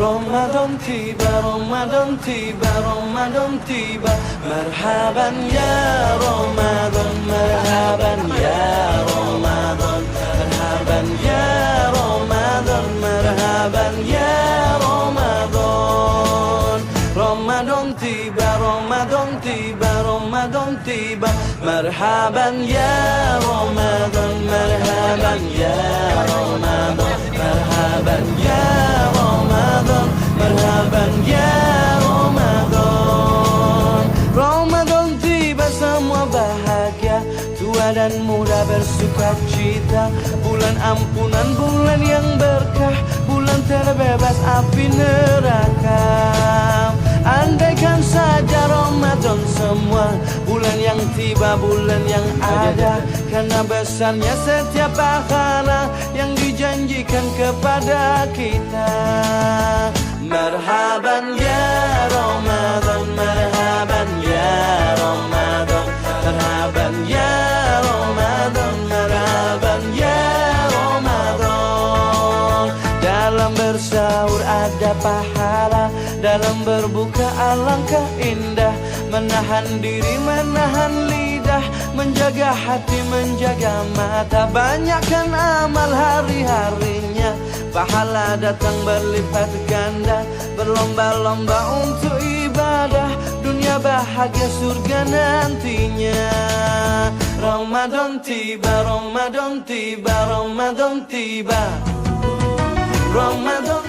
Ramadan tiba, Ramadan tiba, Ramadan tiba. Marhaban ya Ramadan, marhaban ya Ramadan, marhaban ya Ramadan, marhaban ya Ramadan. Ramadan tiba, Ramadan tiba, Ramadan tiba. Marhaban ya Ramadan, marhaban ya Ramadan, marhaban ya Ramadan, marhaban ya Ramadan. Ramadan tiba, semua bahagia, tua dan muda bersuka cita. Bulan ampunan, bulan yang berkah, bulan terbebas api neraka. Andaikan saja Ramadan semua, bulan yang tiba, bulan yang ada. Karena besarnya setiap pahala yang dijanjikan kepada kita. Marhaban ya Ramadan, marhaban ya Ramadan, marhaban ya Ramadan, marhaban ya Ramadan. Dalam bersahur ada pahala, dalam berbuka alangkah indah. Menahan diri, menahan lidah, menjaga hati, menjaga mata. Banyakkan amal hari-harinya, pahala datang berlipat ganda. Berlomba-lomba untuk ibadah, dunia bahagia surga nantinya. Ramadan tiba, Ramadan tiba, Ramadan tiba. Ramadan